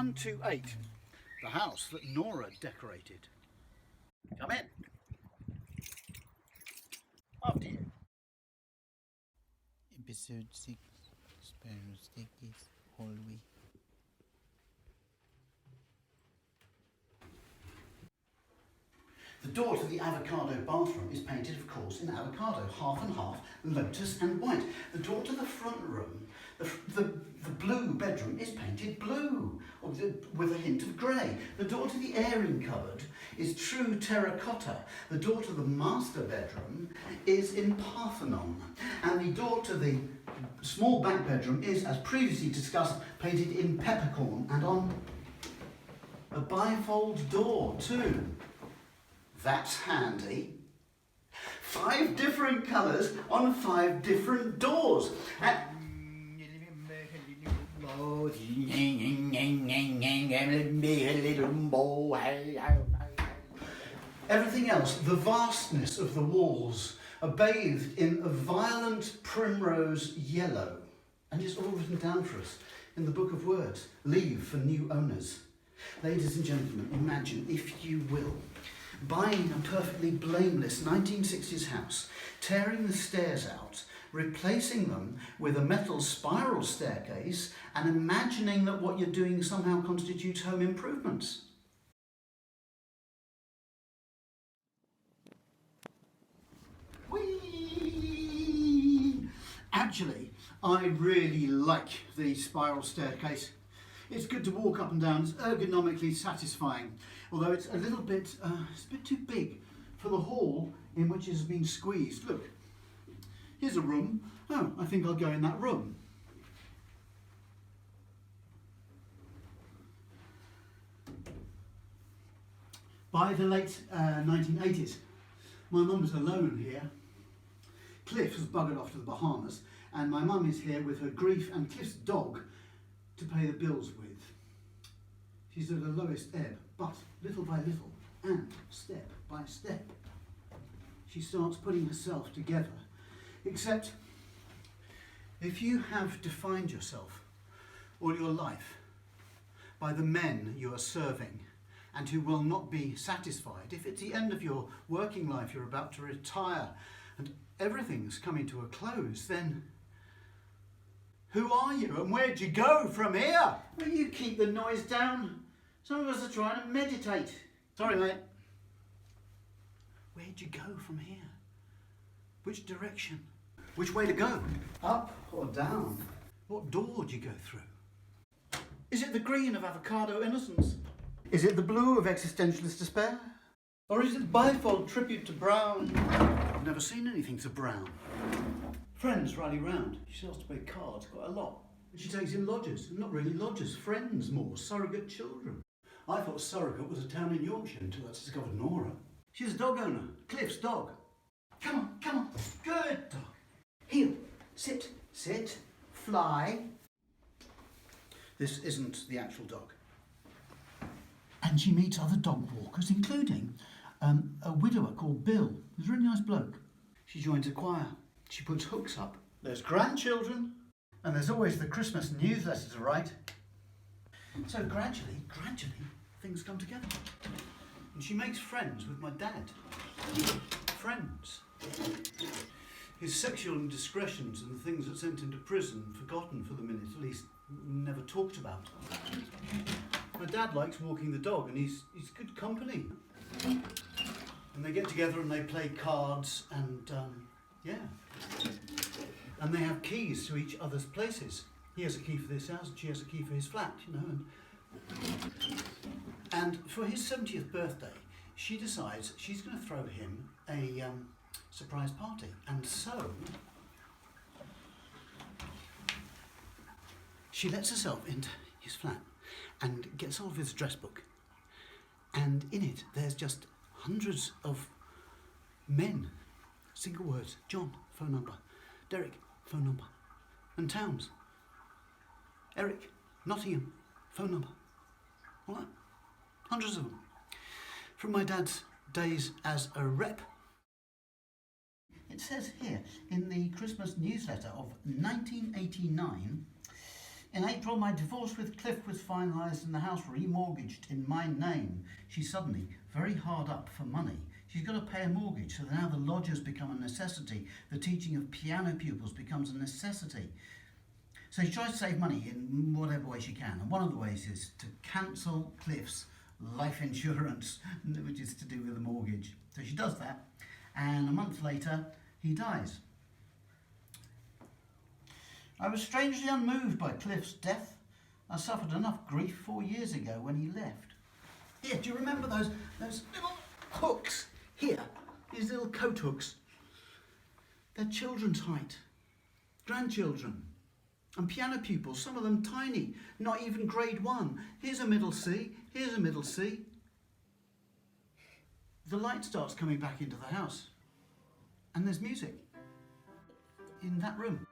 128, the house that Norah decorated. Come in. After you. Episode 6, Spiral Staircase, Hallway. The door to the avocado bathroom is painted, of course, in avocado, half and half, lotus and white. The door to the front room, the blue bedroom, is painted blue, with a hint of grey. The door to the airing cupboard is true terracotta. The door to the master bedroom is in Parthenon. And the door to the small back bedroom is, as previously discussed, painted in peppercorn and on a bifold door too. That's handy. 5 different colours on 5 different doors. Everything else, the vastness of the walls, are bathed in a violent primrose yellow. And it's all written down for us in the Book of Words. Leave for new owners. Ladies and gentlemen, imagine, if you will, buying a perfectly blameless 1960s house, tearing the stairs out, replacing them with a metal spiral staircase, and imagining that what you're doing somehow constitutes home improvements. Whee! Actually, I really like the spiral staircase. It's good to walk up and down, it's ergonomically satisfying, although it's a little bit, it's a bit too big for the hall in which it has been squeezed. Look, here's a room. Oh, I think I'll go in that room. By the late 1980s, my mum was alone here. Cliff has buggered off to the Bahamas, and my mum is here with her grief and Cliff's dog to pay the bills with. She's at her lowest ebb, but little by little and step by step, she starts putting herself together. Except, if you have defined yourself all your life by the men you are serving and who will not be satisfied, if at the end of your working life you're about to retire and everything's coming to a close, then who are you and where'd you go from here? Will you keep the noise down? Some of us are trying to meditate. Sorry, mate. Where'd you go from here? Which direction? Which way to go? Up or down? What door would you go through? Is it the green of avocado innocence? Is it the blue of existentialist despair? Or is it bifold tribute to Brown? I've never seen anything so Brown. Friends rally round. She sells to play cards quite a lot. She takes in lodgers, not really lodgers, friends more, surrogate children. I thought surrogate was a town in Yorkshire until I discovered Norah. She's a dog owner, Cliff's dog. Come on, good dog. Heel, sit, fly. This isn't the actual dog. And she meets other dog walkers, including a widower called Bill, who's a really nice bloke. She joins a choir. She puts hooks up. There's grandchildren, and there's always the Christmas newsletter to write. So gradually, things come together. And she makes friends with my dad. Friends. His sexual indiscretions and the things that sent him to prison, forgotten for the minute, at least never talked about. My dad likes walking the dog, and he's good company. And they get together and they play cards and, yeah. And they have keys to each other's places. He has a key for this house and she has a key for his flat, you know. And for his 70th birthday, she decides she's going to throw him a surprise party. And so she lets herself into his flat and gets hold of his address book. And in it, there's just hundreds of men. Single words. John, phone number. Derek, phone number. And towns. Eric, Nottingham, phone number. All that. Hundreds of them. From my dad's days as a rep. It says here in the Christmas newsletter of 1989, In April, my divorce with Cliff was finalised and the house remortgaged in my name. She's suddenly very hard up for money. She's got to pay a mortgage, so now the lodgers become a necessity. The teaching of piano pupils becomes a necessity. So she tries to save money in whatever way she can. And one of the ways is to cancel Cliff's life insurance, which is to do with the mortgage. So she does that, and a month later, he dies. I was strangely unmoved by Cliff's death. I suffered enough grief 4 years ago when he left. Yeah, do you remember those little hooks here? These little coat hooks. They're children's height, grandchildren, and piano pupils, some of them tiny, not even grade 1. Here's a middle C, here's a middle C. The light starts coming back into the house, and there's music in that room.